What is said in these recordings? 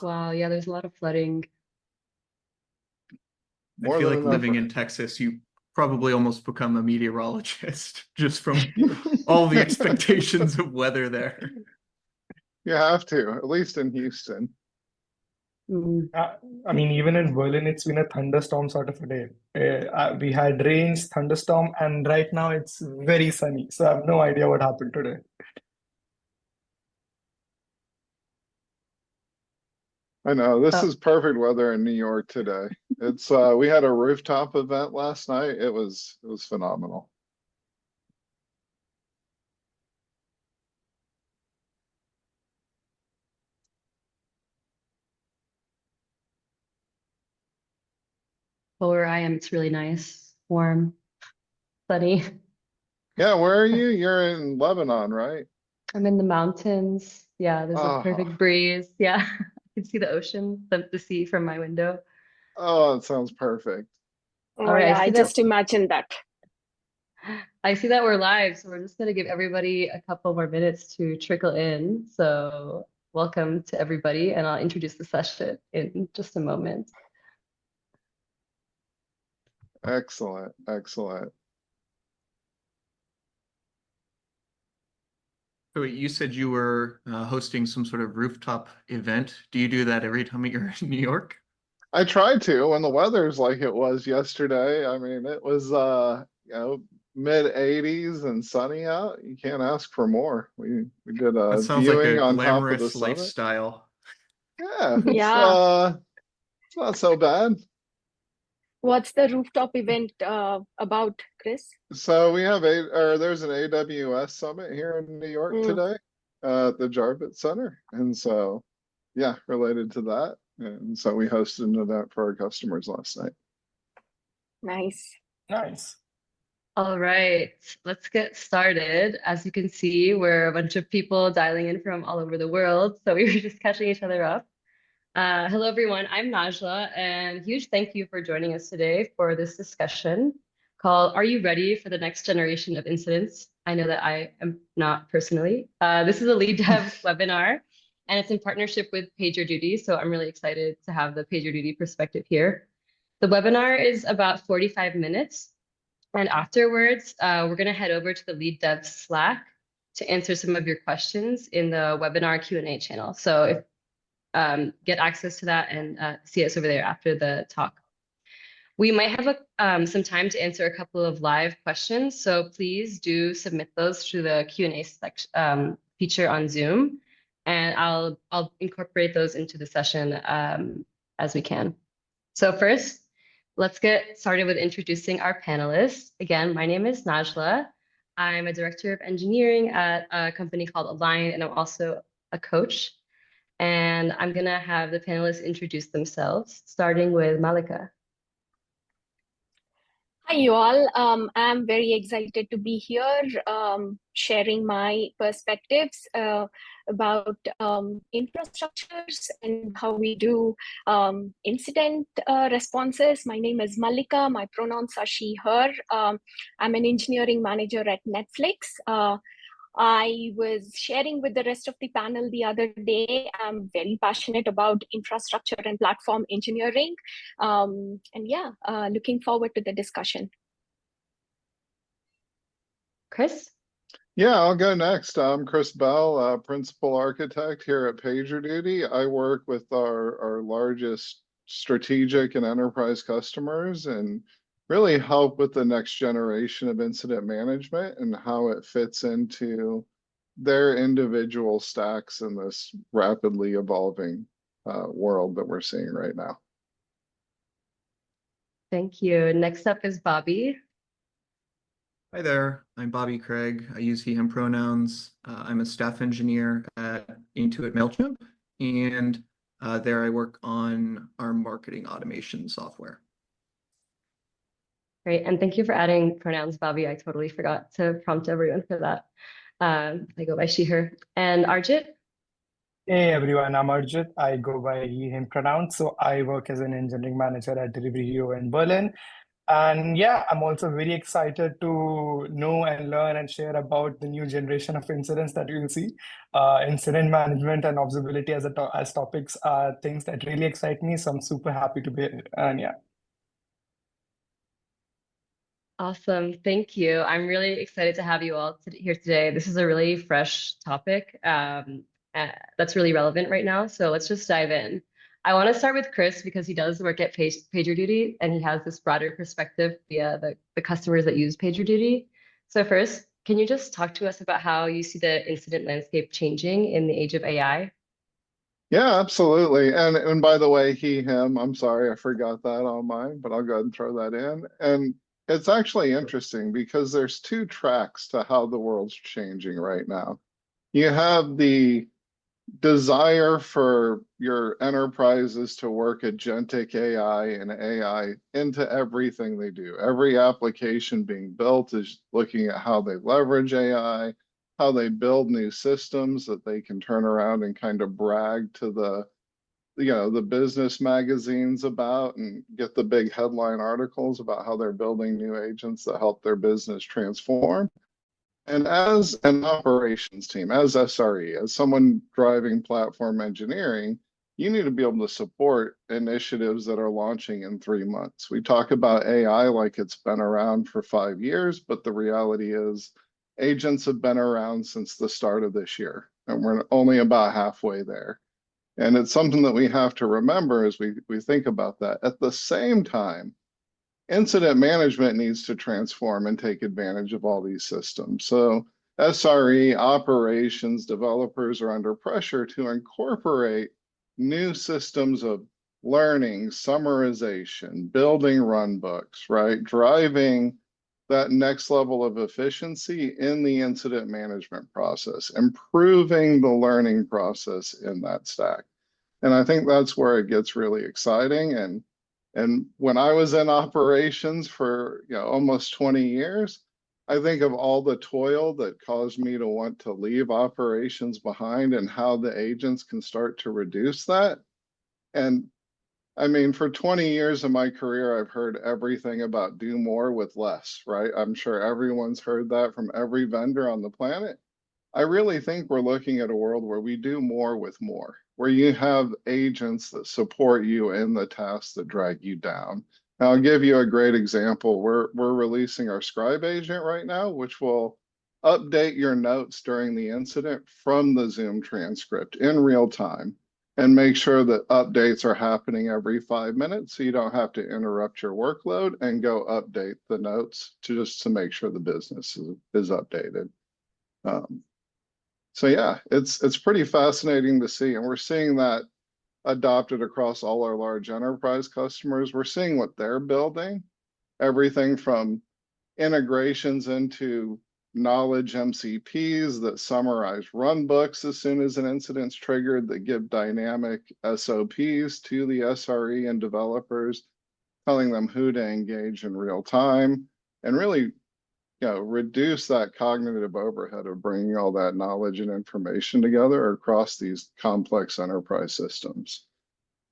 Wow, yeah, there's a lot of flooding. I More feel than like enough. living in Texas, you probably almost become a meteorologist just from all the expectations of weather there. You have to, at least in Houston. Mm. I mean, even in Berlin, it's been a thunderstorm sort of a day. We had rains, thunderstorm, and right now it's very sunny. So I have no idea what happened today. I know this Oh, is perfect weather in New York today. It's we had a rooftop event last night. It was phenomenal. well, where I am, it's really nice, warm, sunny. Yeah, where are you? You're in Lebanon, right? I'm in the mountains. Yeah, there's a Oh, perfect breeze. Yeah, I can see the ocean, the sea from my window. oh, it sounds perfect. All Oh right, yeah, I just imagine that. I see that we're live, so we're just gonna give everybody a couple more minutes to trickle in. So welcome to everybody, and I'll introduce the session in just a moment. Excellent, excellent. So you said you were hosting some sort of rooftop event. Do you do that every time you're in New York? I tried to when the weather's like it was yesterday. I mean, it was mid 80s and sunny out. You can't ask for more. We did That a sounds like viewing a on top of the glamorous summit. lifestyle. Yeah, Yeah. it's not so bad. What's the rooftop event about, Chris? So there's an AWS summit here in New York Mm, today at the Jarvis Center. And so yeah, related to that. And so we hosted an event for our customers last night. nice. Nice. All right, let's get started. As you can see, we're a bunch of people dialing in from all over the world, so we were just catching each other up. Hello, everyone. I'm Najla, and huge thank you for joining us today for this discussion called Are You Ready for the Next Generation of Incidents? I know that I am not personally. This is a lead dev webinar, and it's in partnership with PagerDuty, so I'm really excited to have the PagerDuty perspective here. The webinar is about 45 minutes, and afterwards, we're going to head over to the lead dev Slack to answer some of your questions in the webinar Q&A channel. So if get access to that and see us over there after the talk. We might have some time to answer a couple of live questions, so please do submit those through the Q&A feature on Zoom, and I'll incorporate those into the session as we can. So first, let's get started with introducing our panelists. Again, my name is Najla. I'm a director of engineering at a company called Align, and I'm also a coach. And I'm going to have the panelists introduce themselves, starting with Malika. Hi, you all. I'm very excited to be here, sharing my perspectives about infrastructures and how we do incident responses. My name is Malika. My pronouns are she, her. I'm an engineering manager at Netflix. I was sharing with the rest of the panel the other day. I'm very passionate about infrastructure and platform engineering. And yeah, looking forward to the discussion. Chris? Yeah, I'll go next. I'm Chris Bell, principal architect here at PagerDuty. I work with our largest strategic and enterprise customers and really help with the next generation of incident management and how it fits into their individual stacks in this rapidly evolving world that we're seeing right now. Thank you. Next up is Bobby. Hi there, I'm Bobby Craig. I use he, him pronouns. I'm a staff engineer at Intuit MailChimp, and there I work on our marketing automation software. Great. And thank you for adding pronouns, Bobby. I totally forgot to prompt everyone for that. I go by she, her. And Arjit? Hey everyone, I'm Arjit. I go by he, him pronouns. So I work as an engineering manager at Delivery Hero in Berlin. And yeah, I'm also very excited to know and learn and share about the new generation of incidents that you will see. Incident management and observability as topics are things that really excite me. So I'm super happy to be here. And yeah. Awesome. Thank you. I'm really excited to have you all here today. This is a really fresh topic that's really relevant right now. So let's just dive in. I want to start with Chris because he does work at PagerDuty and he has this broader perspective via the customers that use PagerDuty. So first, can you just talk to us about how you see the incident landscape changing in the age of AI? Yeah, absolutely. And by the way, he, him, I'm sorry, I forgot that on mine, but I'll go ahead and throw that in. And it's actually interesting because there's two tracks to how the world's changing right now. You have the desire for your enterprises to work agentic AI and AI into everything they do. Every application being built is looking at how they leverage AI, how they build new systems that they can turn around and kind of brag to the business magazines about and get the big headline articles about how they're building new agents that help their business transform. And as an operations team, as SRE, as someone driving platform engineering, you need to be able to support initiatives that are launching in 3 months. We talk about AI like it's been around for 5 years, but the reality is agents have been around since the start of this year, and we're only about halfway there. And it's something that we have to remember as we think about that. At the same time, incident management needs to transform and take advantage of all these systems. So SRE, operations, developers are under pressure to incorporate new systems of learning, summarization, building run books, right? Driving that next level of efficiency in the incident management process, improving the learning process in that stack. And I think that's where it gets really exciting. And when I was in operations for almost 20 years, I think of all the toil that caused me to want to leave operations behind and how the agents can start to reduce that. And I mean, for 20 years of my career, I've heard everything about do more with less, right? I'm sure everyone's heard that from every vendor on the planet. I really think we're looking at a world where we do more with more, where you have agents that support you in the tasks that drag you down. Now, I'll give you a great example. We're releasing our scribe agent right now, which will update your notes during the incident from the Zoom transcript in real time and make sure that updates are happening every 5 minutes so you don't have to interrupt your workload and go update the notes just to make sure the business is updated. So yeah, it's pretty fascinating to see, and we're seeing that adopted across all our large enterprise customers. We're seeing what they're building, everything from integrations into knowledge MCPs that summarize run books as soon as an incident's triggered, that give dynamic SOPs to the SRE and developers, telling them who to engage in real time, and really reduce that cognitive overhead of bringing all that knowledge and information together across these complex enterprise systems.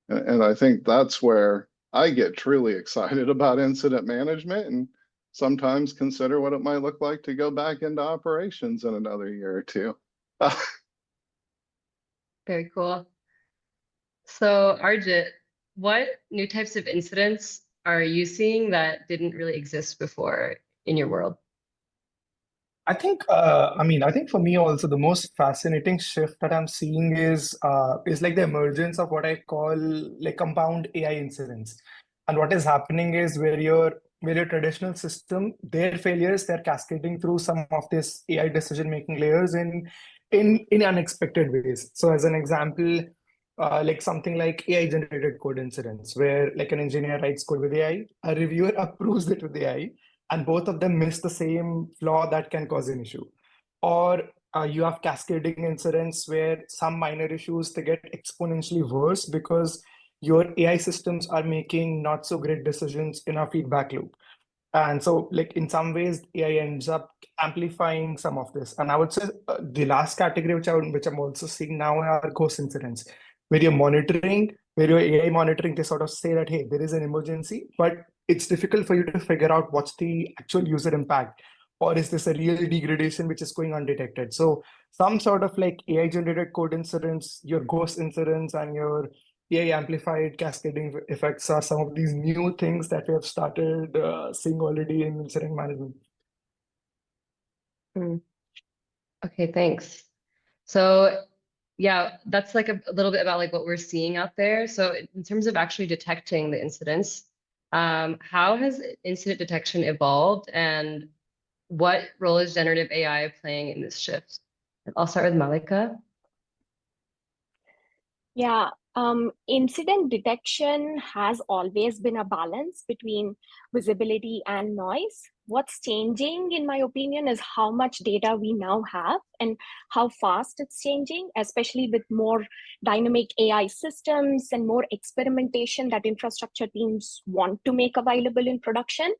And I think that's where I get truly excited about incident management and sometimes consider what it might look like to go back into operations in another year or two. Very cool. So Arjit, what new types of incidents are you seeing that didn't really exist before in your world? I think for me also the most fascinating shift that I'm seeing is like the emergence of what I call like compound AI incidents. And what is happening is where your traditional system, their failures, they're cascading through some of this AI decision-making layers in unexpected ways. So as an example, like something like AI generated code incidents, where like an engineer writes code with AI, a reviewer approves it with AI, and both of them miss the same flaw that can cause an issue. Or you have cascading incidents where some minor issues, they get exponentially worse because your AI systems are making not so great decisions in a feedback loop. And so like in some ways, AI ends up amplifying some of this. And I would say the last category, which I'm also seeing now, are ghost incidents, where you're monitoring where your AI monitoring, they sort of say that, hey, there is an emergency, but it's difficult for you to figure out what's the actual user impact, or is this a real degradation which is going undetected? So some sort of like AI generated code incidents, your ghost incidents, and your AI amplified cascading effects are some of these new things that we have started seeing already in incident management. Okay, thanks. So yeah, that's like a little bit about like what we're seeing out there. So in terms of actually detecting the incidents, how has incident detection evolved and what role is generative AI playing in this shift? I'll start with Malika. Yeah, incident detection has always been a balance between visibility and noise. What's changing, in my opinion, is how much data we now have and how fast it's changing, especially with more dynamic AI systems and more experimentation that infrastructure teams want to make available in production.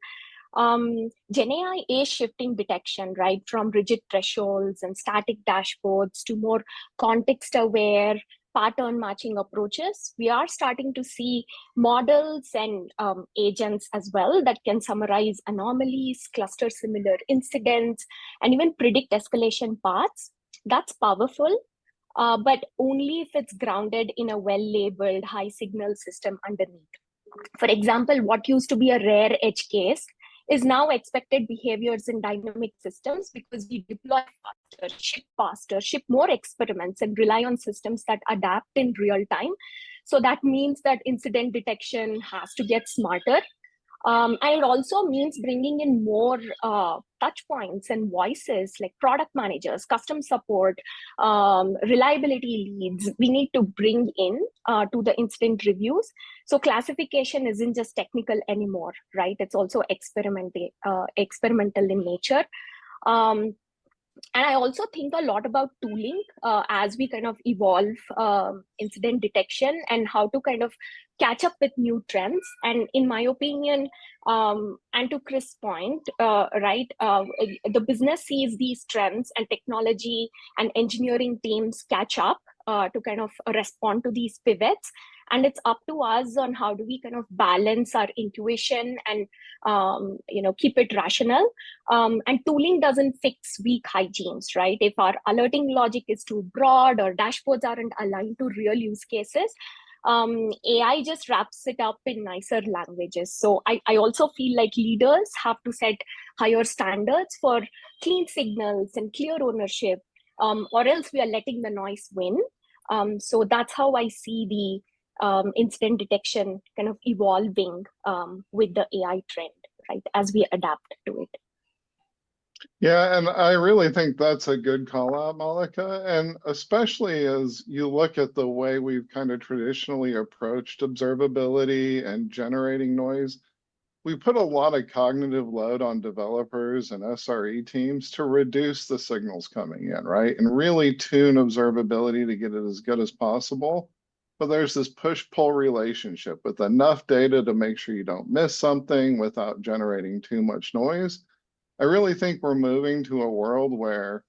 Gen AI is shifting detection, right, from rigid thresholds and static dashboards to more context aware, pattern matching approaches. We are starting to see models and agents as well that can summarize anomalies, cluster similar incidents, and even predict escalation paths. That's powerful. But only if it's grounded in a well-labeled high signal system underneath. For example, what used to be a rare edge case is now expected behaviors in dynamic systems because we deploy faster, ship more experiments, and rely on systems that adapt in real time. So that means that incident detection has to get smarter. And it also means bringing in more touch points and voices like product managers, custom support, reliability leads. We need to bring in to the incident reviews. So classification isn't just technical anymore, right? It's also experimental in nature. And I also think a lot about tooling as we kind of evolve incident detection and how to kind of catch up with new trends. And in my opinion, and to Chris' point, the business sees these trends and technology and engineering teams catch up to kind of respond to these pivots. And it's up to us on how do we kind of balance our intuition and keep it rational. And tooling doesn't fix weak hygienes, right? If our alerting logic is too broad or dashboards aren't aligned to real use cases, AI just wraps it up in nicer languages. So I also feel like leaders have to set higher standards for clean signals and clear ownership, or else we are letting the noise win. So that's how I see the incident detection kind of evolving with the AI trend, right, as we adapt to it. Yeah, and I really think that's a good call out, Malika. And especially as you look at the way we've kind of traditionally approached observability and generating noise, we put a lot of cognitive load on developers and SRE teams to reduce the signals coming in, right? And really tune observability to get it as good as possible. But there's this push-pull relationship with enough data to make sure you don't miss something without generating too much noise. I really think we're moving to a world where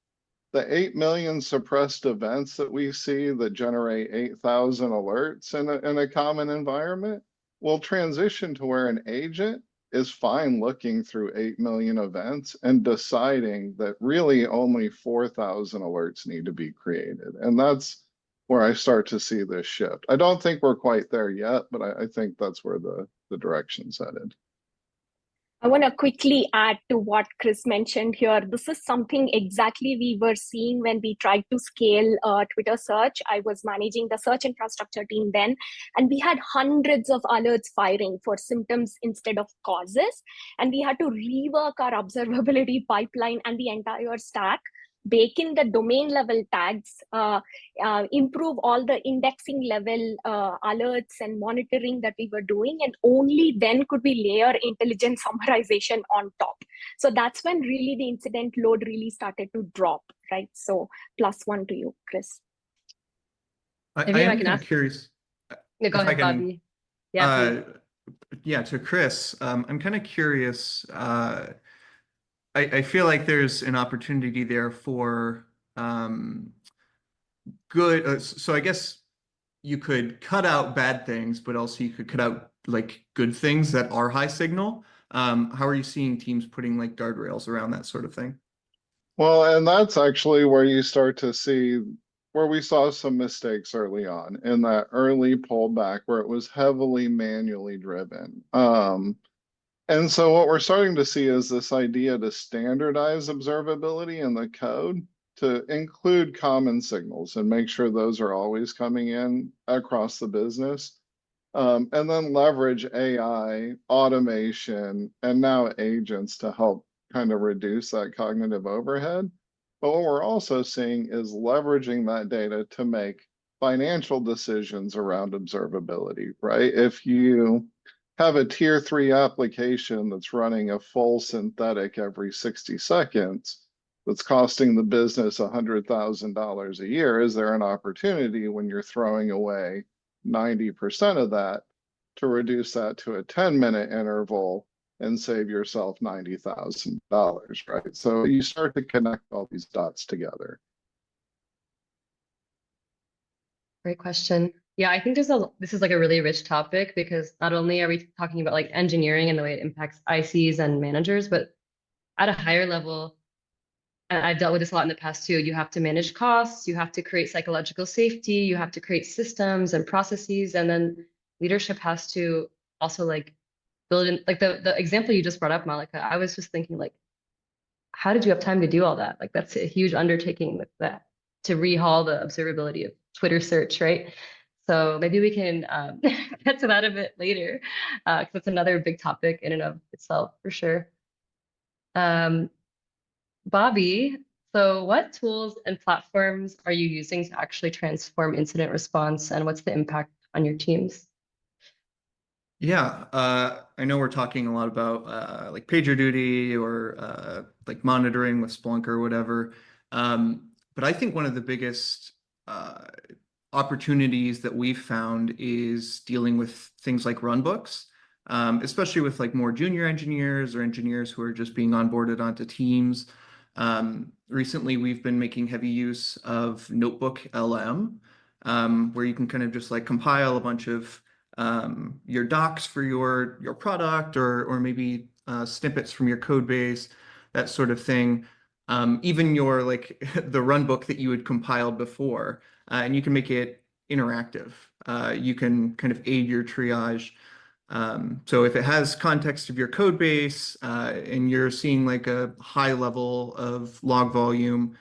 the 8 million suppressed events that we see that generate 8,000 alerts in a common environment will transition to where an agent is fine looking through 8 million events and deciding that really only 4,000 alerts need to be created. And that's where I start to see this shift. I don't think we're quite there yet, but I think that's where the direction's headed. I want to quickly add to what Chris mentioned here. This is something exactly we were seeing when we tried to scale Twitter search. I was managing the search infrastructure team then, and we had hundreds of alerts firing for symptoms instead of causes. And we had to rework our observability pipeline and the entire stack, bake in the domain level tags, improve all the indexing level alerts and monitoring that we were doing, and only then could we layer intelligent summarization on top. So that's when really the incident load really started to drop, right? So +1 to you, Chris. I am kind of curious. No, go ahead, Bobby. Yeah, yeah, to Chris, I'm kind of curious. I feel like there's an opportunity there for good. So I guess you could cut out bad things, but also you could cut out like good things that are high signal. How are you seeing teams putting like guardrails around that sort of thing? Well, and that's actually where you start to see where we saw some mistakes early on in that early pullback where it was heavily manually driven. And so what we're starting to see is this idea to standardize observability in the code to include common signals and make sure those are always coming in across the business. And then leverage AI, automation, and now agents to help kind of reduce that cognitive overhead. But what we're also seeing is leveraging that data to make financial decisions around observability, right? If you have a tier 3 application that's running a full synthetic every 60 seconds, that's costing the business $100,000 a year, is there an opportunity when you're throwing away 90% of that to reduce that to a 10-minute interval and save yourself $90,000, right? So you start to connect all these dots together. Great question. Yeah, I think this is like a really rich topic because not only are we talking about like engineering and the way it impacts ICs and managers, but at a higher level, and I've dealt with this a lot in the past too, you have to manage costs, you have to create psychological safety, you have to create systems and processes, and then leadership has to also like build in like the example you just brought up, Malika. I was just thinking like, how did you have time to do all that? Like that's a huge undertaking with that to rehaul the observability of Twitter search, right? So maybe we can get to that a bit later, because it's another big topic in and of itself for sure. Bobby, so what tools and platforms are you using to actually transform incident response, and what's the impact on your teams? Yeah, I know we're talking a lot about like PagerDuty or like monitoring with Splunk or whatever. But I think one of the biggest opportunities that we've found is dealing with things like runbooks, especially with like more junior engineers or engineers who are just being onboarded onto teams. Recently, we've been making heavy use of Notebook LM, where you can kind of just like compile a bunch of your docs for your product or maybe snippets from your code base, that sort of thing. Even your like the run book that you had compiled before, and you can make it interactive. You can kind of aid your triage. So if it has context of your code base and you're seeing like a high level of log volume,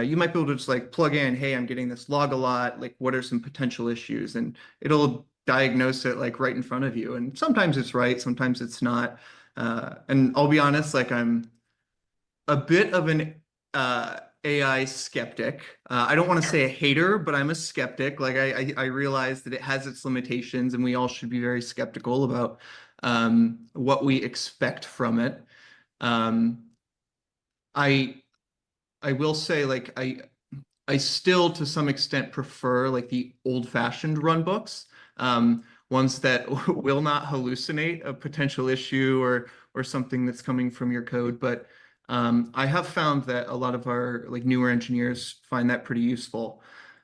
you might be able to just like plug in, hey, I'm getting this log a lot. Like, what are some potential issues? And it'll diagnose it like right in front of you. And sometimes it's right, sometimes it's not. And I'll be honest, like I'm a bit of an AI skeptic. I don't want to say a hater, but I'm a skeptic. Like I realize that it has its limitations, and we all should be very skeptical about what we expect from it. I I will say, like I still to some extent prefer like the old-fashioned run books, ones that will not hallucinate a potential issue or something that's coming from your code. But I have found that a lot of our like newer engineers find that pretty useful.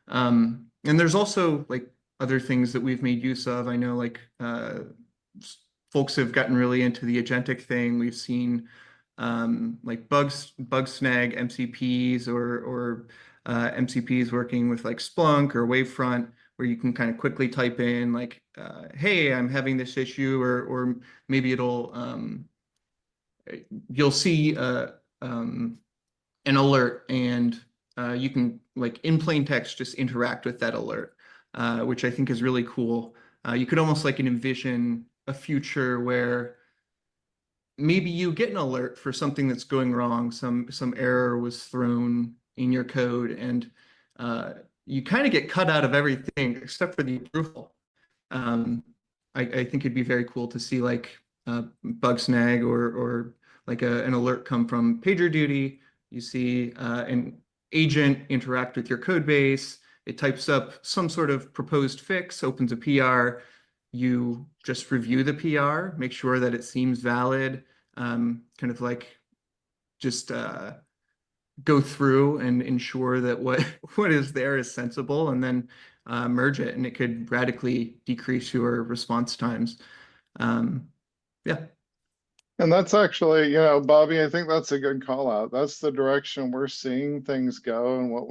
And there's also like other things that we've made use of. I know like folks have gotten really into the agentic thing. We've seen like Bugsnag MCPs or MCPs working with like Splunk or Wavefront, where you can kind of quickly type in like, hey, I'm having this issue, or maybe you'll see an alert, and you can like in plain text just interact with that alert, which I think is really cool. You could almost like envision a future where maybe you get an alert for something that's going wrong, some error was thrown in your code, and you kind of get cut out of everything except for the approval. I think it'd be very cool to see like Bugsnag or like an alert come from PagerDuty. You see an agent interact with your code base. It types up some sort of proposed fix, opens a PR. You just review the PR, make sure that it seems valid, kind of like just go through and ensure that what is there is sensible, and then merge it, and it could radically decrease your response times. Yeah. And that's actually, Bobby, I think that's a good call out. That's the direction we're seeing things go, and what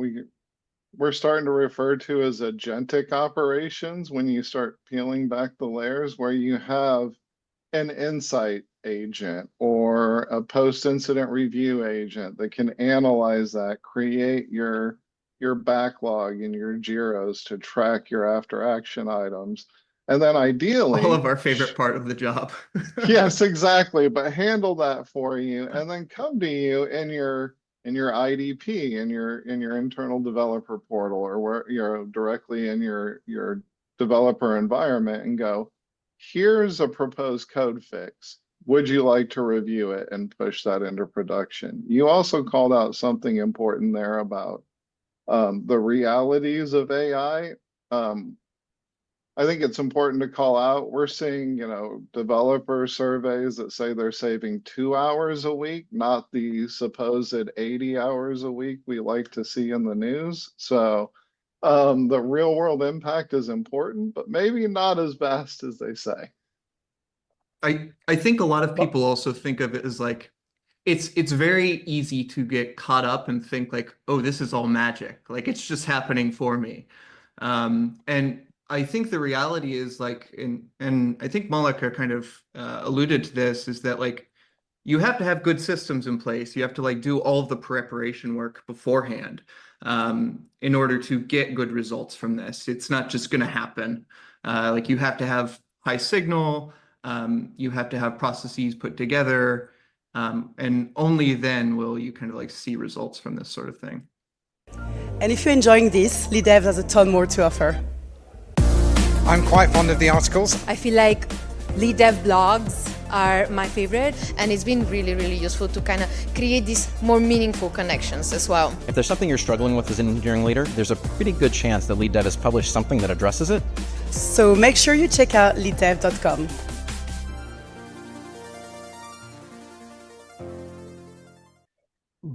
we're starting to refer to as agentic operations, when you start peeling back the layers, where you have an insight agent or a post-incident review agent that can analyze that, create your backlog and your JIRAs to track your after action items. And then ideally, all of our favorite part of the job. yes, exactly, but handle that for you and then come to you in your IDP, in your internal developer portal, or where you're directly in your developer environment, and go, here's a proposed code fix. Would you like to review it and push that into production? You also called out something important there about the realities of AI. I think it's important to call out, we're seeing, developer surveys that say they're saving 2 hours a week, not the supposed 80 hours a week we like to see in the news. So the real world impact is important, but maybe not as vast as they say. I think a lot of people also think of it as like, it's very easy to get caught up and think like, oh, this is all magic. Like it's just happening for me. And I think the reality is like, and I think Malika kind of alluded to this, is that like you have to have good systems in place. You have to like do all of the preparation work beforehand in order to get good results from this. It's not just going to happen. Like you have to have high signal. You have to have processes put together. And only then will you kind of like see results from this sort of thing. And if you're enjoying this, LeadDev has a ton more to offer. I'm quite fond of the articles. I feel like LeadDev blogs are my favorite, and it's been really, really useful to kind of create these more meaningful connections as well. If there's something you're struggling with as an engineering leader, there's a pretty good chance that LeadDev has published something that addresses it. So make sure you check out leaddev.com.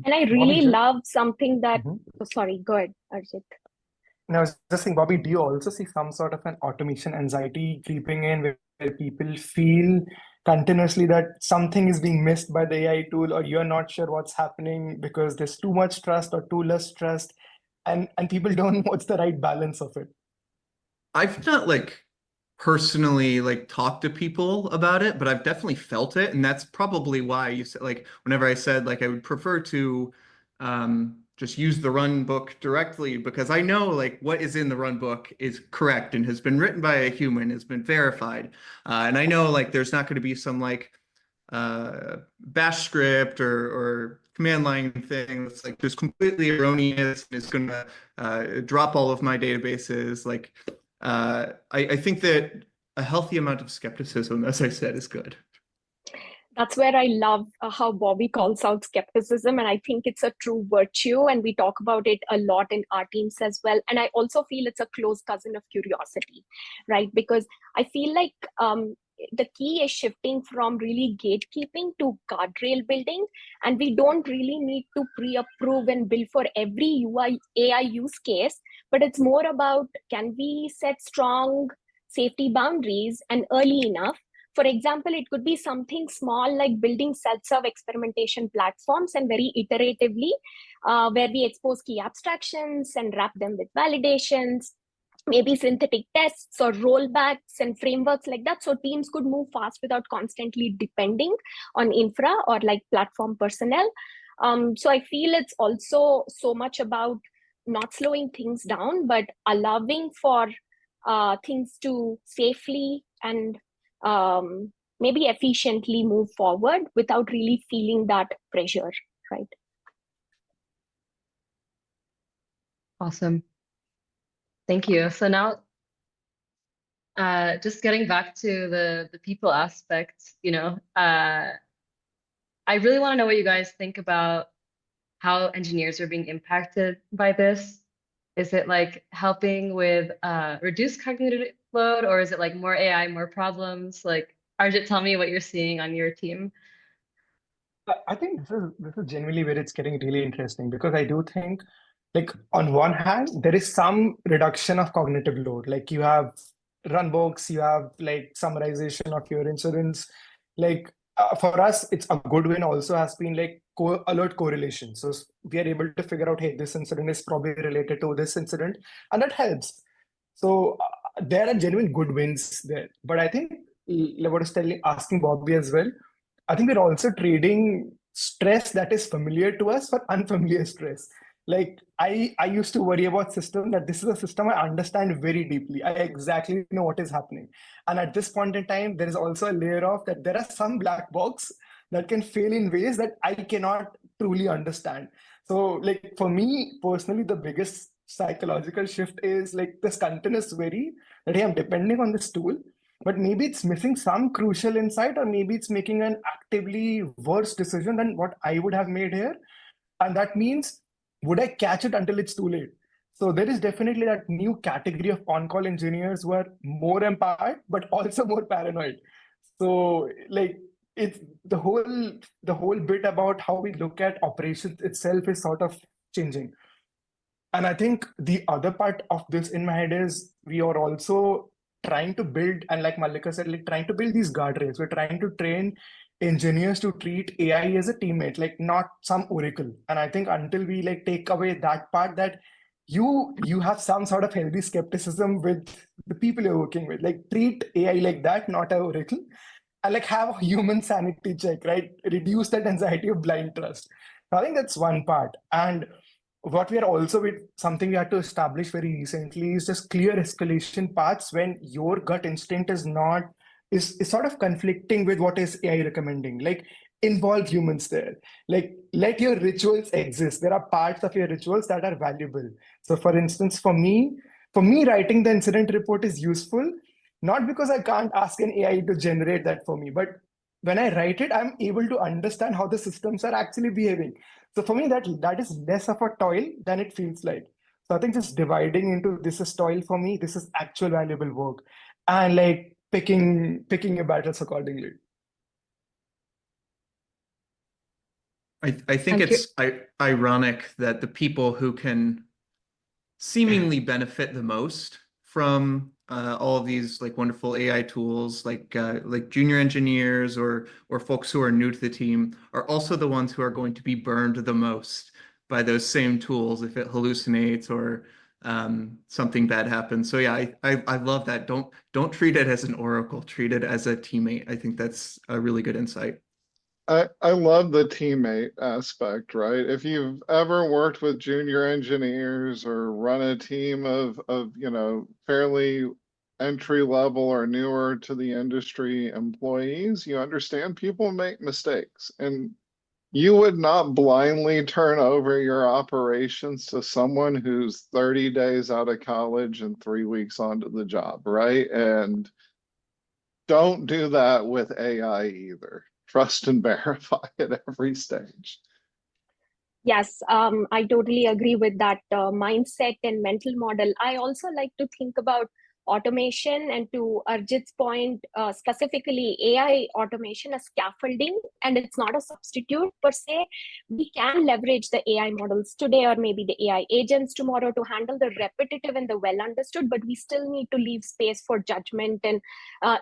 And I really Bobby, love something that, oh, sorry, go ahead, Arjit. And I was just saying, Bobby, do you also see some sort of an automation anxiety creeping in, where people feel continuously that something is being missed by the AI tool, or you're not sure what's happening because there's too much trust or too less trust, and people don't know what's the right balance of it? I've not like personally like talked to people about it, but I've definitely felt it, and that's probably why you said like whenever I said like I would prefer to just use the run book directly, because I know like what is in the run book is correct and has been written by a human, has been verified, and I know like there's not going to be some like bash script or command line thing that's like just completely erroneous and is going to drop all of my databases. Like I think that a healthy amount of skepticism, as I said, is good. That's where I love how Bobby calls out skepticism. And I think it's a true virtue. And we talk about it a lot in our teams as well. And I also feel it's a close cousin of curiosity, right? Because I feel like the key is shifting from really gatekeeping to guardrail building. And we don't really need to pre-approve and build for every UI AI use case, but it's more about, can we set strong safety boundaries and early enough? For example, it could be something small like building self-serve experimentation platforms, and very iteratively, where we expose key abstractions and wrap them with validations, maybe synthetic tests or rollbacks and frameworks like that. So teams could move fast without constantly depending on infra or like platform personnel. So I feel it's also so much about not slowing things down, but allowing for things to safely and maybe efficiently move forward without really feeling that pressure, right? Awesome. Thank you. So now, just getting back to the people aspect, I really want to know what you guys think about how engineers are being impacted by this. Is it like helping with reduced cognitive load, or is it like more AI, more problems? Like, Arjit, tell me what you're seeing on your team. I think this is genuinely where it's getting really interesting, because I do think Like on one hand, there is some reduction of cognitive load. Like you have run books, you have like summarization of your incidents. Like for us, it's a good win also has been like alert correlation. So we are able to figure out, hey, this incident is probably related to this incident, and that helps. So there are genuine good wins there. But I think what I was asking Bobby as well, I think we're also trading stress that is familiar to us for unfamiliar stress. Like I used to worry about system that this is a system I understand very deeply. I exactly know what is happening. And at this point in time, there is also a layer of that there are some black box that can fail in ways that I cannot truly understand. So like for me personally, the biggest psychological shift is like this continuous worry that hey, I'm depending on this tool, but maybe it's missing some crucial insight, or maybe it's making an actively worse decision than what I would have made here. And that means, would I catch it until it's too late? So there is definitely that new category of on-call engineers who are more empowered, but also more paranoid. So like it's the whole bit about how we look at operations itself is sort of changing. And I think the other part of this in my head is we are also trying to build, and like Malika said, like trying to build these guardrails. We're trying to train engineers to treat AI as a teammate, like not some oracle. And I think until we like take away that part, that you have some sort of healthy skepticism with the people you're working with, like treat AI like that, not an oracle, and like have a human sanity check, right? Reduce that anxiety of blind trust. I think that's one part. And what we are also with something we had to establish very recently is just clear escalation paths when your gut instinct is not is sort of conflicting with what is AI recommending. Like involve humans there. Like let your rituals exist. There are parts of your rituals that are valuable. So for instance, for me, writing the incident report is useful, not because I can't ask an AI to generate that for me, but when I write it, I'm able to understand how the systems are actually behaving. So for me, that is less of a toil than it feels like. So I think just dividing into this is toil for me, this is actual valuable work, and like picking your battles accordingly. I think Thank you. it's ironic that the people who can seemingly benefit the most from all of these like wonderful AI tools, like junior engineers or folks who are new to the team, are also the ones who are going to be burned the most by those same tools if it hallucinates or something bad happens. So yeah, I love that. Don't treat it as an oracle. Treat it as a teammate. I think that's a really good insight. I love the teammate aspect, right? If you've ever worked with junior engineers or run a team of fairly entry level or newer to the industry employees, you understand people make mistakes, and you would not blindly turn over your operations to someone who's 30 days out of college and 3 weeks onto the job, right? And don't do that with AI either. Trust and verify at every stage. Yes, I totally agree with that mindset and mental model. I also like to think about automation, and to Arjit's point, specifically AI automation as scaffolding, and it's not a substitute per se. We can leverage the AI models today, or maybe the AI agents tomorrow, to handle the repetitive and the well understood, but we still need to leave space for judgment and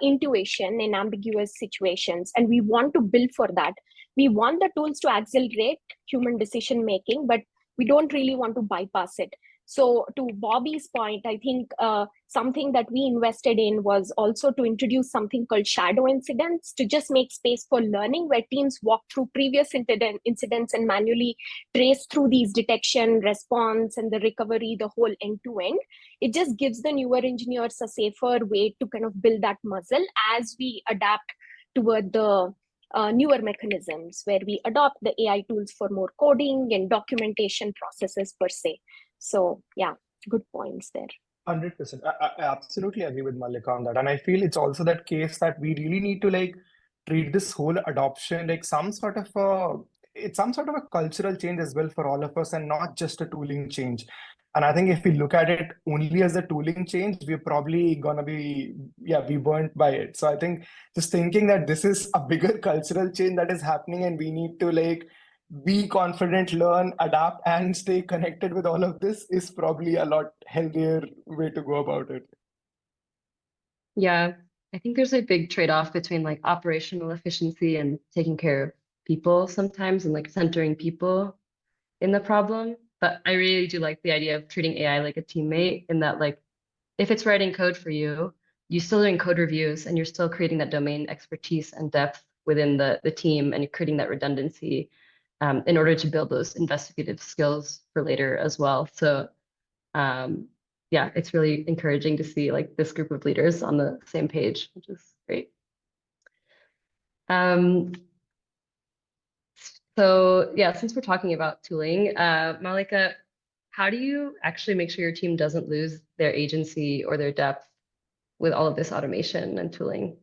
intuition in ambiguous situations. And we want to build for that. We want the tools to accelerate human decision making, but we don't really want to bypass it. So to Bobby's point, I think something that we invested in was also to introduce something called shadow incidents, to just make space for learning, where teams walk through previous incidents and manually trace through these detection, response, and the recovery, the whole end to end. It just gives the newer engineers a safer way to kind of build that muscle as we adapt toward the newer mechanisms, where we adopt the AI tools for more coding and documentation processes per se. So yeah, good points there. 100%. I absolutely agree with Malika on that. And I feel it's also that case that we really need to like treat this whole adoption like some sort of a cultural change as well for all of us, and not just a tooling change. And I think if we look at it only as a tooling change, we're probably gonna be burnt by it. So I think just thinking that this is a bigger cultural change that is happening, and we need to like be confident, learn, adapt, and stay connected with all of this is probably a lot healthier way to go about it. Yeah, I think there's a big trade-off between like operational efficiency and taking care of people sometimes and like centering people in the problem. But I really do like the idea of treating AI like a teammate in that like if it's writing code for you, you're still doing code reviews and you're still creating that domain expertise and depth within the team and you're creating that redundancy in order to build those investigative skills for later as well. So yeah, it's really encouraging to see like this group of leaders on the same page, which is great. So yeah, since we're talking about tooling, Malika, how do you actually make sure your team doesn't lose their agency or their depth with all of this automation and tooling?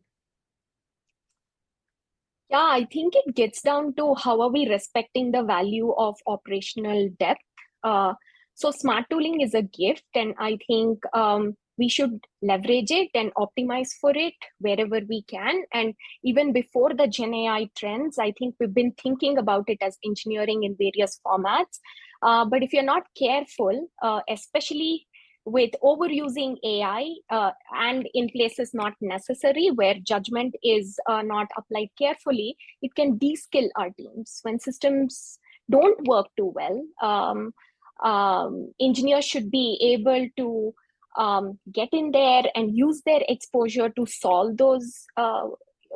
Yeah, I think it gets down to how are we respecting the value of operational depth. So smart tooling is a gift, and I think we should leverage it and optimize for it wherever we can. And even before the Gen AI trends, I think we've been thinking about it as engineering in various formats. But if you're not careful, especially with overusing AI and in places not necessary, where judgment is not applied carefully, it can de-skill our teams. When systems don't work too well, engineers should be able to get in there and use their exposure to solve those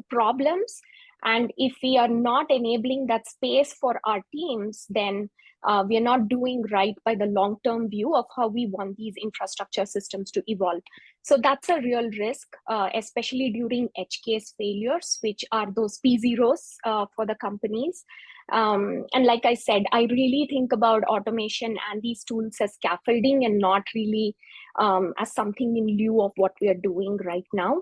problems. And if we are not enabling that space for our teams, then we are not doing right by the long-term view of how we want these infrastructure systems to evolve. So that's a real risk, especially during edge case failures, which are those P0s for the companies. And like I said, I really think about automation and these tools as scaffolding and not really as something in lieu of what we are doing right now.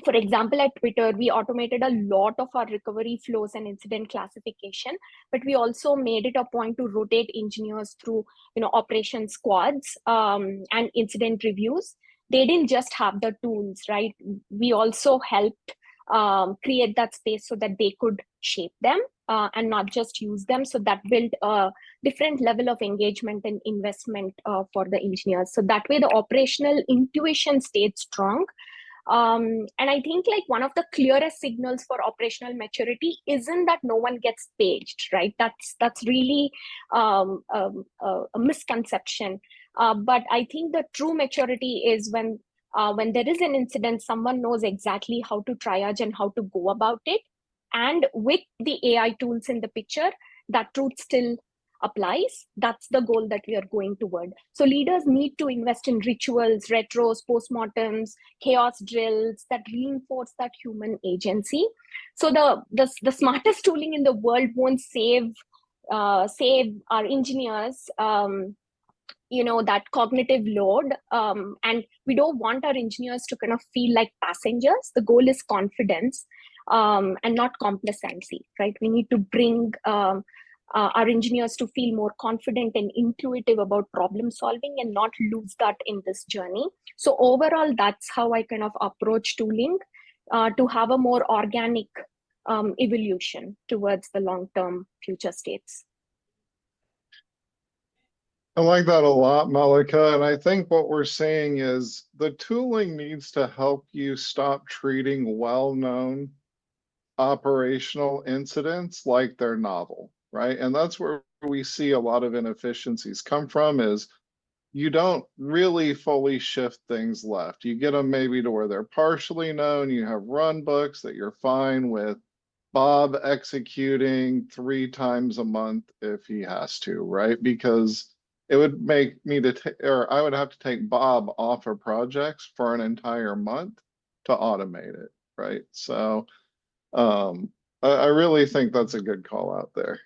For example, at Twitter, we automated a lot of our recovery flows and incident classification, but we also made it a point to rotate engineers through, operation squads and incident reviews. They didn't just have the tools, right? We also helped create that space so that they could shape them and not just use them. So that built a different level of engagement and investment for the engineers. So that way the operational intuition stayed strong. And I think like one of the clearest signals for operational maturity isn't that no one gets paged, right? That's really a misconception. But I think the true maturity is when there is an incident, someone knows exactly how to triage and how to go about it. And with the AI tools in the picture, that truth still applies. That's the goal that we are going toward. So leaders need to invest in rituals, retros, postmortems, chaos drills that reinforce that human agency. So the smartest tooling in the world won't save our engineers that cognitive load, and we don't want our engineers to kind of feel like passengers. The goal is confidence and not complacency, right? We need to bring our engineers to feel more confident and intuitive about problem solving and not lose that in this journey. So overall, that's how I kind of approach tooling to have a more organic evolution towards the long-term future states. I like that a lot, Malika. And I think what we're saying is the tooling needs to help you stop treating well-known operational incidents like they're novel, right? And that's where we see a lot of inefficiencies come from, is you don't really fully shift things left. You get them maybe to where they're partially known. You have run books that you're fine with Bob executing 3 times a month if he has to, right? Because it would make me or I would have to take Bob off of projects for an entire month to automate it, right? So I really think that's a good call out there.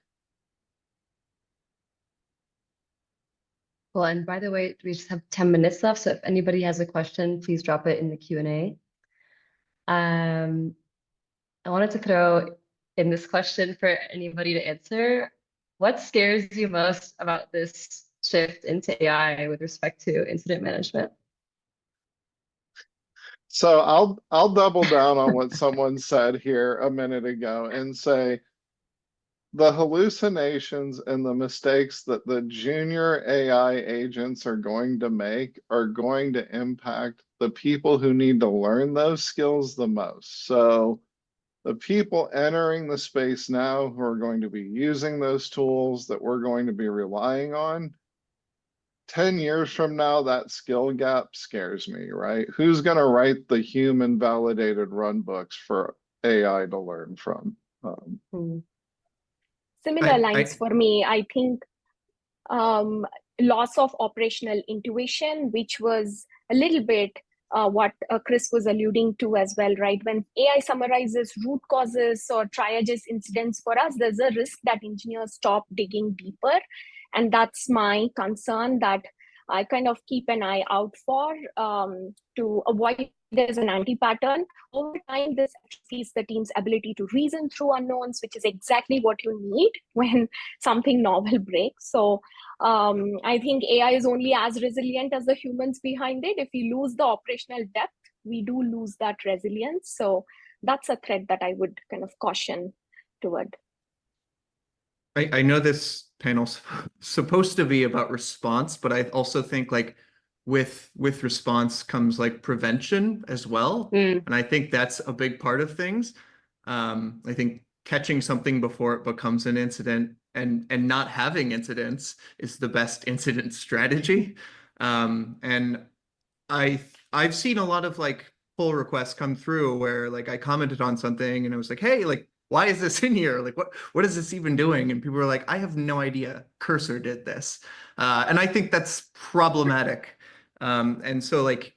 Well, and by the way, we just have 10 minutes left, so if anybody has a question, please drop it in the Q&A. I wanted to throw in this question for anybody to answer. What scares you most about this shift into AI with respect to incident management? So I'll double down on what someone said here a minute ago and say the hallucinations and the mistakes that the junior AI agents are going to make are going to impact the people who need to learn those skills the most. So the people entering the space now who are going to be using those tools that we're going to be relying on, 10 years from now, that skill gap scares me, right? Who's going to write the human validated run books for AI to learn from? Similar lines for me, I think loss of operational intuition, which was a little bit what Chris was alluding to as well, right? When AI summarizes root causes or triages incidents for us, there's a risk that engineers stop digging deeper. And that's my concern that I kind of keep an eye out for to avoid there's an anti-pattern. Over time, this atrophies the team's ability to reason through unknowns, which is exactly what you need when something novel breaks. So I think AI is only as resilient as the humans behind it. If we lose the operational depth, we do lose that resilience. So that's a threat that I would kind of caution toward. I know this panel's supposed to be about response, but I also think like with response comes like prevention as well. And I think that's a big part of things. I think catching something before it becomes an incident and not having incidents is the best incident strategy. And I've seen a lot of like pull requests come through where like I commented on something and I was like, hey, like, why is this in here? Like, what is this even doing? And people were like, I have no idea. Cursor did this. And I think that's problematic. And so like,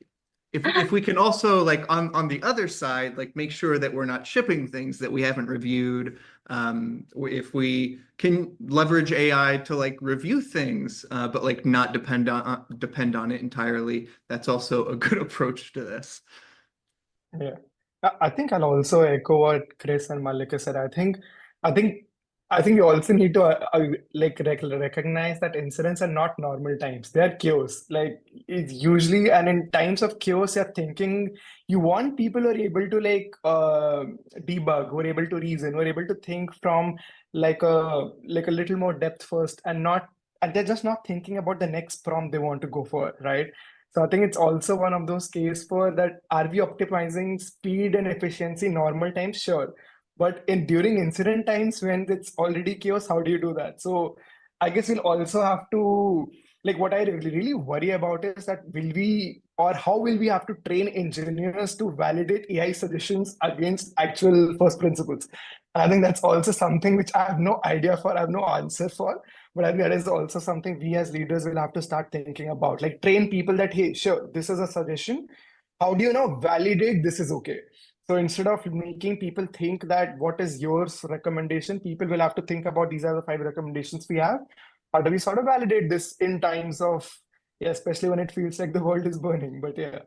if we can also like on the other side, like make sure that we're not shipping things that we haven't reviewed. If we can leverage AI to like review things, but like not depend on it entirely, that's also a good approach to this. Yeah. I think I'll also echo what Chris and Malika said. I think we also need to recognize that incidents are not normal times. They are chaos. Like it's usually, and in times of chaos, you're thinking you want people who are able to debug, who are able to reason, who are able to think from like a little more depth first, and they're just not thinking about the next prompt they want to go for, right? So I think it's also one of those cases for that. Are we optimizing speed and efficiency normal times? Sure. But during incident times when it's already chaos, how do you do that? So I guess we'll also have to, like what I really worry about is that how will we have to train engineers to validate AI suggestions against actual first principles? And I think that's also something which I have no idea for, I have no answer for. But I think that is also something we as leaders will have to start thinking about. Like train people that, hey, sure, this is a suggestion. How do you now validate this is okay? So instead of making people think that what is your recommendation, people will have to think about these are the 5 recommendations we have. How do we sort of validate this in times of, especially when it feels like the world is burning? But yeah.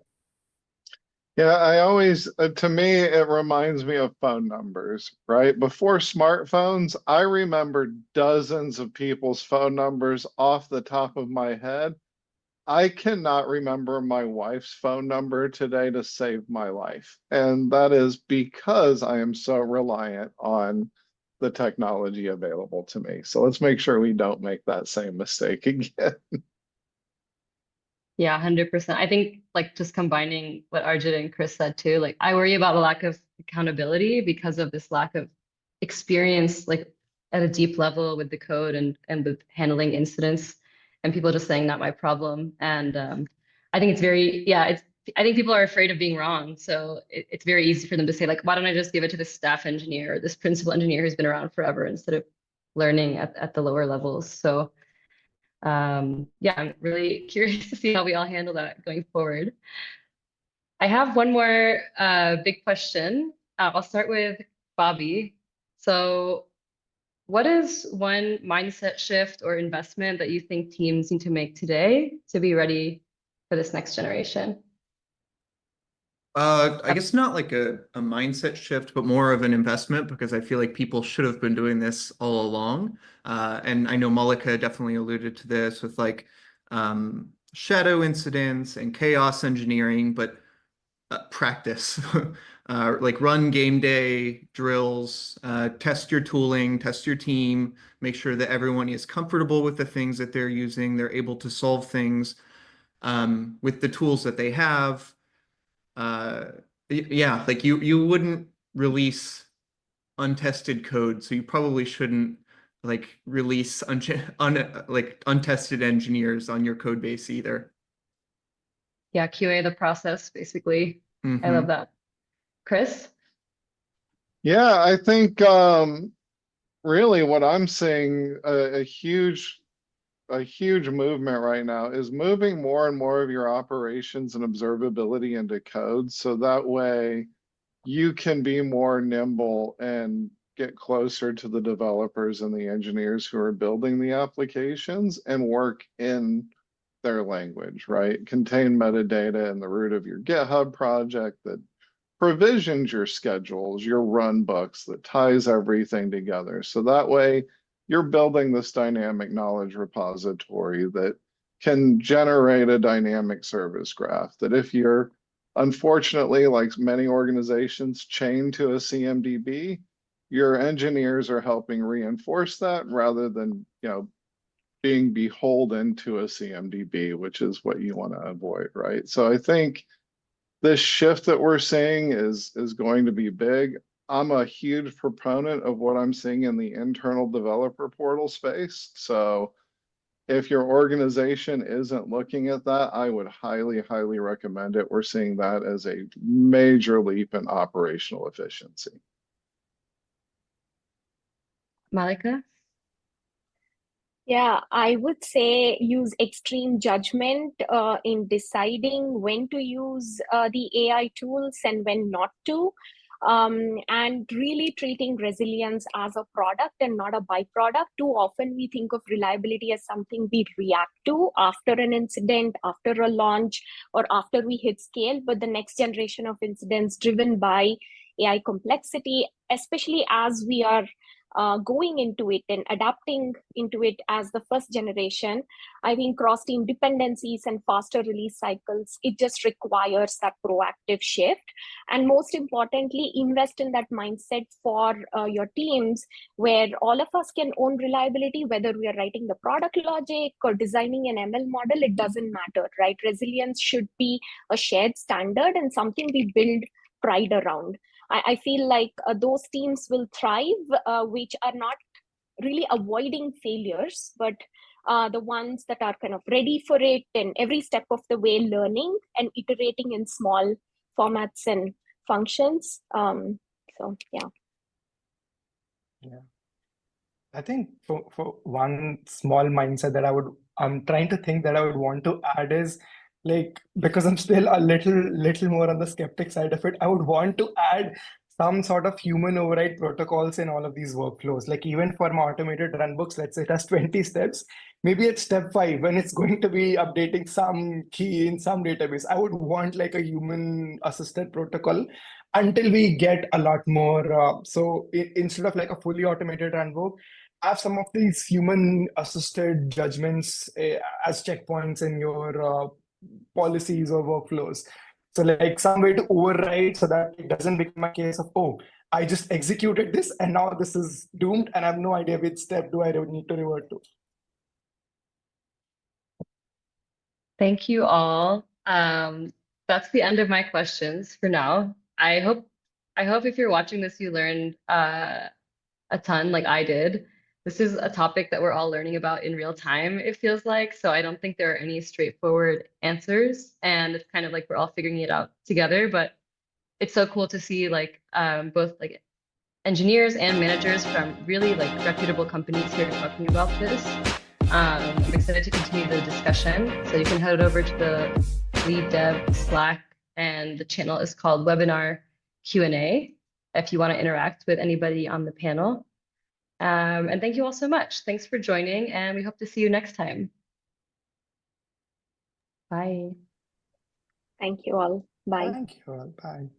Yeah, I always, to me, it reminds me of phone numbers, right? Before smartphones, I remember dozens of people's phone numbers off the top of my head. I cannot remember my wife's phone number today to save my life. And that is because I am so reliant on the technology available to me. So let's make sure we don't make that same mistake again. Yeah, 100%. I think like just combining what Arjun and Chris said too, like I worry about the lack of accountability because of this lack of experience, like at a deep level with the code and with handling incidents and people just saying not my problem. And I think it's I think people are afraid of being wrong. So it's very easy for them to say like, why don't I just give it to this staff engineer or this principal engineer who's been around forever instead of learning at the lower levels. So yeah, I'm really curious to see how we all handle that going forward. I have one more big question. I'll start with Bobby. So what is one mindset shift or investment that you think teams need to make today to be ready for this next generation? I guess not like a mindset shift, but more of an investment because I feel like people should have been doing this all along. And I know Malika definitely alluded to this with like shadow incidents and chaos engineering, but practice. like run game day drills, test your tooling, test your team, make sure that everyone is comfortable with the things that they're using, they're able to solve things with the tools that they have. Yeah, like you wouldn't release untested code, so you probably shouldn't like release like untested engineers on your code base either. Yeah, QA the process, basically. I Mhm. love that. Chris? Yeah, I think really what I'm seeing a huge movement right now is moving more and more of your operations and observability into code, so that way you can be more nimble and get closer to the developers and the engineers who are building the applications and work in their language, right? Contain metadata in the root of your GitHub project that provisions your schedules, your run books, that ties everything together. So that way you're building this dynamic knowledge repository that can generate a dynamic service graph that if you're unfortunately, like many organizations, chained to a CMDB, your engineers are helping reinforce that rather than, being beholden to a CMDB, which is what you want to avoid, right? So I think this shift that we're seeing is going to be big. I'm a huge proponent of what I'm seeing in the internal developer portal space. So if your organization isn't looking at that, I would highly, highly recommend it. We're seeing that as a major leap in operational efficiency. Malika? Yeah, I would say use extreme judgment in deciding when to use the AI tools and when not to. And really treating resilience as a product and not a byproduct. Too often we think of reliability as something we react to after an incident, after a launch, or after we hit scale. But the next generation of incidents driven by AI complexity, especially as we are going into it and adapting into it as the first generation, I think cross-team dependencies and faster release cycles, it just requires that proactive shift. And most importantly, invest in that mindset for your teams where all of us can own reliability, whether we are writing the product logic or designing an ML model, it doesn't matter, right? Resilience should be a shared standard and something we build pride around. I feel like those teams will thrive, which are not really avoiding failures, but the ones that are kind of ready for it and every step of the way learning and iterating in small formats and functions. So yeah. Yeah. I think for one small mindset that I'm trying to think that I would want to add is like, because I'm still a little more on the skeptic side of it, I would want to add some sort of human override protocols in all of these workflows. Like even for my automated runbooks, let's say it has 20 steps. Maybe at step 5, when it's going to be updating some key in some database, I would want like a human assisted protocol until we get a lot more. So instead of like a fully automated runbook, have some of these human assisted judgments as checkpoints in your policies or workflows. So like some way to override so that it doesn't become a case of, oh, I just executed this and now this is doomed and I have no idea which step do I need to revert to. Thank you all. That's the end of my questions for now. I hope if you're watching this, you learned a ton like I did. This is a topic that we're all learning about in real time, it feels like. So I don't think there are any straightforward answers. And it's kind of like we're all figuring it out together. But it's so cool to see like both like engineers and managers from really like reputable companies here talking about this. I'm excited to continue the discussion. So you can head over to the lead dev Slack, and the channel is called Webinar Q&A if you want to interact with anybody on the panel. And thank you all so much. Thanks for joining, and we hope to see you next time. Bye. Thank you all. Bye. Thank you all. Bye.